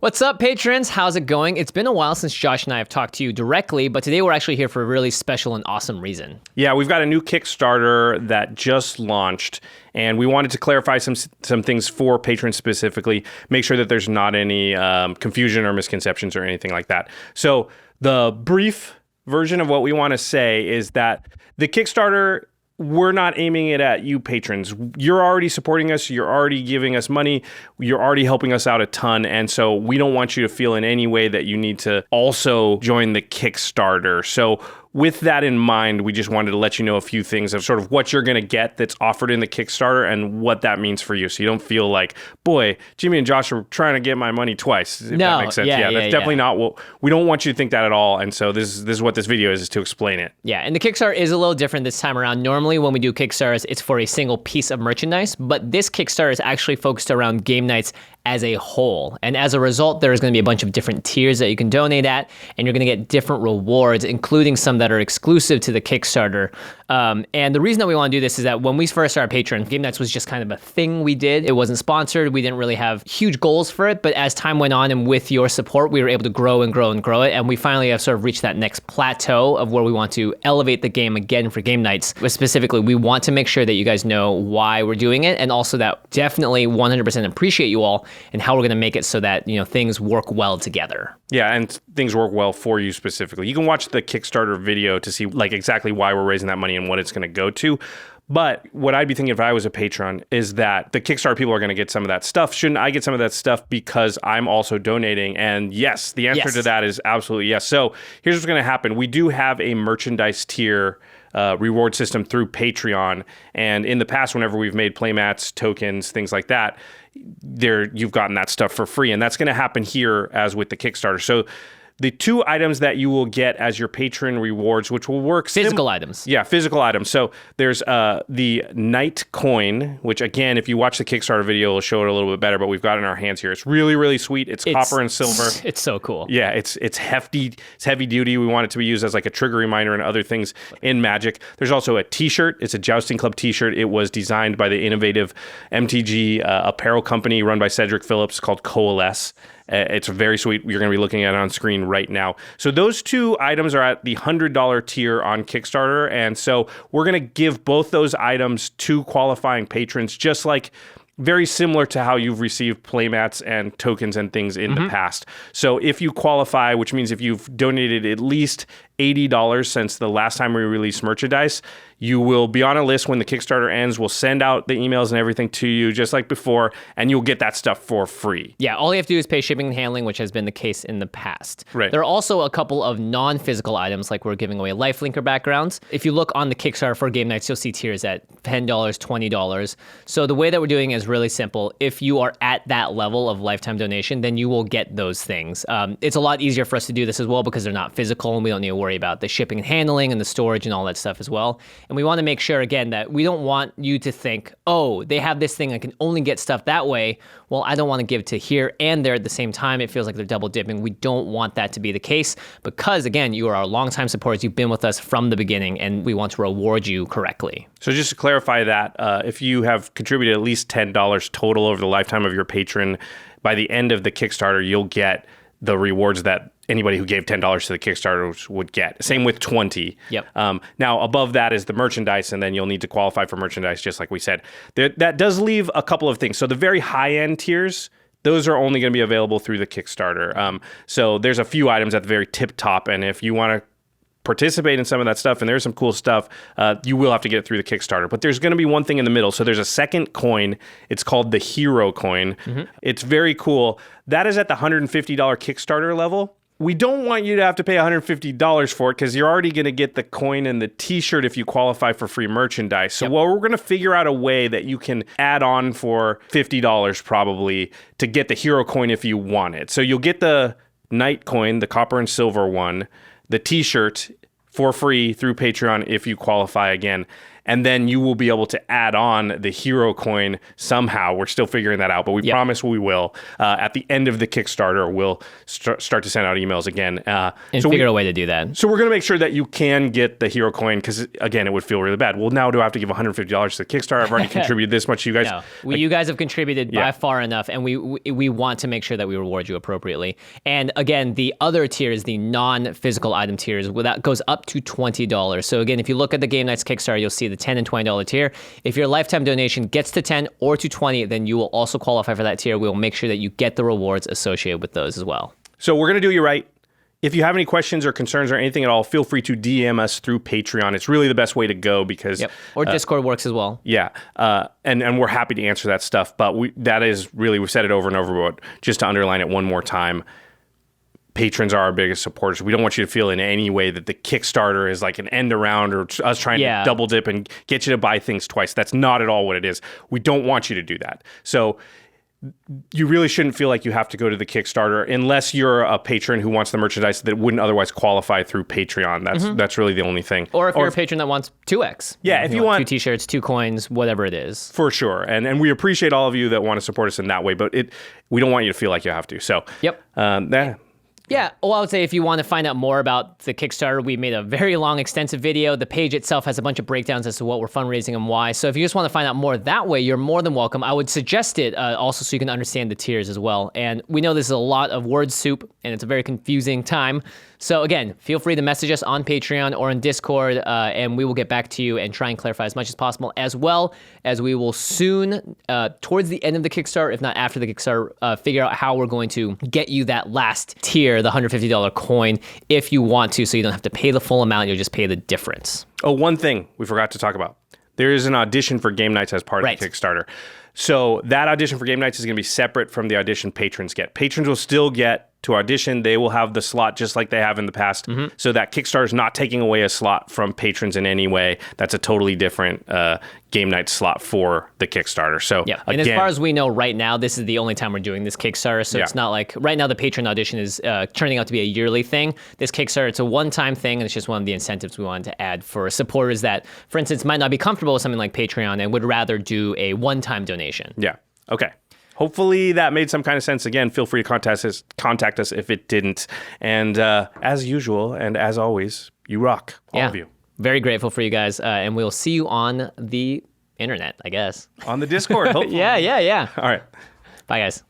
What's up, patrons? How's it going? It's been a while since Josh and I have talked to you directly, but today we're actually here for a really special and awesome reason. Yeah, we've got a new Kickstarter that just launched, and we wanted to clarify some things for patrons specifically, make sure that there's not any confusion or misconceptions or anything like that. So the brief version of what we want to say is that the Kickstarter, we're not aiming it at you patrons. You're already supporting us. You're already giving us money. You're already helping us out a ton. And so we don't want you to feel in any way that you need to also join the Kickstarter. So with that in mind, we just wanted to let you know a few things of sort of what you're going to get that's offered in the Kickstarter and what that means for you. So you don't feel like, boy, Jimmy and Josh are trying to get my money twice, if that makes sense. Yeah, that's definitely not what, we don't want you to think that at all. And so this is what this video is to explain it. Yeah, and the Kickstarter is a little different this time around. Normally when we do Kickstarters, it's for a single piece of merchandise, but this Kickstarter is actually focused around game nights as a whole. And as a result, there's going to be a bunch of different tiers that you can donate at, and you're going to get different rewards, including some that are exclusive to the Kickstarter. And the reason that we want to do this is that when we first started Patreon, Game Nights was just kind of a thing we did. It wasn't sponsored. We didn't really have huge goals for it, but as time went on and with your support, we were able to grow and grow and grow it. And we finally have sort of reached that next plateau of where we want to elevate the game again for Game Nights. But specifically, we want to make sure that you guys know why we're doing it, and also that definitely 100% appreciate you all and how we're going to make it so that, you know, things work well together. Yeah, and things work well for you specifically. You can watch the Kickstarter video to see like exactly why we're raising that money and what it's going to go to. But what I'd be thinking if I was a patron is that the Kickstarter people are going to get some of that stuff. Shouldn't I get some of that stuff because I'm also donating? And yes, the answer to that is absolutely yes. So here's what's going to happen. We do have a merchandise tier reward system through Patreon. And in the past, whenever we've made playmats, tokens, things like that, you've gotten that stuff for free. And that's going to happen here as with the Kickstarter. So the two items that you will get as your patron rewards, which will work... Physical items. Yeah, physical items. So there's the Knight coin, which again, if you watch the Kickstarter video, it'll show it a little bit better, but we've got it in our hands here. It's really, really sweet. It's copper and silver. It's so cool. Yeah, it's hefty. It's heavy duty. We want it to be used as like a trigger reminder and other things in Magic. There's also a t-shirt. It's a Jousting Club t-shirt. It was designed by the innovative MTG apparel company run by Cedric Phillips called Coalesce. It's very sweet. You're going to be looking at it on screen right now. So those two items are at the $100 tier on Kickstarter. And so we're going to give both those items to qualifying patrons, just like very similar to how you've received playmats and tokens and things in the past. So if you qualify, which means if you've donated at least $80 since the last time we released merchandise, you will be on a list when the Kickstarter ends. We'll send out the emails and everything to you just like before, and you'll get that stuff for free. Yeah, all you have to do is pay shipping and handling, which has been the case in the past. Right. There are also a couple of non-physical items, like we're giving away lifelinker backgrounds. If you look on the Kickstarter for Game Nights, you'll see tiers at $10, $20. So the way that we're doing is really simple. If you are at that level of lifetime donation, then you will get those things. It's a lot easier for us to do this as well because they're not physical, and we don't need to worry about the shipping and handling and the storage and all that stuff as well. And we want to make sure, again, that we don't want you to think, oh, they have this thing, I can only get stuff that way. Well, I don't want to give to here and there at the same time. It feels like they're double dipping. We don't want that to be the case because, again, you are our longtime supporters. You've been with us from the beginning, and we want to reward you correctly. So just to clarify that, if you have contributed at least $10 total over the lifetime of your patron, by the end of the Kickstarter, you'll get the rewards that anybody who gave $10 to the Kickstarter would get. Same with 20. Yep. Now, above that is the merchandise, and then you'll need to qualify for merchandise, just like we said. That does leave a couple of things. So the very high-end tiers, those are only going to be available through the Kickstarter. So there's a few items at the very tip top, and if you want to participate in some of that stuff, and there's some cool stuff, you will have to get it through the Kickstarter. But there's going to be one thing in the middle. So there's a second coin. It's called the Hero coin. It's very cool. That is at the $150 Kickstarter level. We don't want you to have to pay $150 for it because you're already going to get the coin and the t-shirt if you qualify for free merchandise. So we're going to figure out a way that you can add on for $50 probably to get the Hero coin if you want it. So you'll get the Knight coin, the copper and silver one, the t-shirt for free through Patreon if you qualify again. and then you will be able to add on the hero coin somehow. We're still figuring that out, but we promise we will. At the end of the Kickstarter, we'll start to send out emails again. And figure a way to do that. So we're going to make sure that you can get the hero coin, because, again, it would feel really bad. Well, now do I have to give $150 to the Kickstarter? I've already contributed this much to you guys. No, you guys have contributed by far enough, and we want to make sure that we reward you appropriately. And again, the other tier is the non-physical item tiers. That goes up to $20. So again, if you look at the Game Nights Kickstarter, you'll see the $10 and $20 tier. If your lifetime donation gets to 10 or to 20, then you will also qualify for that tier. We will make sure that you get the rewards associated with those as well. So we're going to do you right. If you have any questions or concerns or anything at all, feel free to DM us through Patreon. It's really the best way to go, because... Or Discord works as well. Yeah. And we're happy to answer that stuff. But that is really, we've said it over and over, but just to underline it one more time, patrons are our biggest supporters. We don't want you to feel in any way that the Kickstarter is like an end around or us trying to double dip and get you to buy things twice. That's not at all what it is. We don't want you to do that. So you really shouldn't feel like you have to go to the Kickstarter unless you're a patron who wants the merchandise that wouldn't otherwise qualify through Patreon. That's really the only thing. Or if you're a patron that wants 2x. Yeah, if you want 2 t-shirts, 2 coins, whatever it is. For sure. And we appreciate all of you that want to support us in that way, but we don't want you to feel like you have to. So Yeah, well, I would say if you want to find out more about the Kickstarter, we made a very long, extensive video. The page itself has a bunch of breakdowns as to what we're fundraising and why. So if you just want to find out more that way, you're more than welcome. I would suggest it also so you can understand the tiers as well. And we know this is a lot of word soup, and it's a very confusing time. So again, feel free to message us on Patreon or in Discord, and we will get back to you and try and clarify as much as possible, as well as we will soon, towards the end of the Kickstarter, if not after the Kickstarter, figure out how we're going to get you that last tier, the $150 coin, if you want to, so you don't have to pay the full amount, you'll just pay the difference. Oh, one thing we forgot to talk about. There is an audition for Game Nights as part of the Kickstarter. So that audition for Game Nights is going to be separate from the audition patrons get. Patrons will still get to audition. They will have the slot just like they have in the past. So that Kickstarter is not taking away a slot from patrons in any way. That's a totally different Game Night slot for the Kickstarter. So and as far as we know right now, this is the only time we're doing this Kickstarter. So it's not like right now the patron audition is turning out to be a yearly thing. This Kickstarter, it's a one-time thing, and it's just one of the incentives we wanted to add for supporters that, for instance, might not be comfortable with something like Patreon and would rather do a one-time donation. Yeah. Okay. Hopefully that made some kind of sense. Again, feel free to contact us if it didn't. And as usual, and as always, you rock, all of you. Very grateful for you guys. And we'll see you on the internet, I guess. On the Discord, hopefully. Yeah. All right. Bye, guys.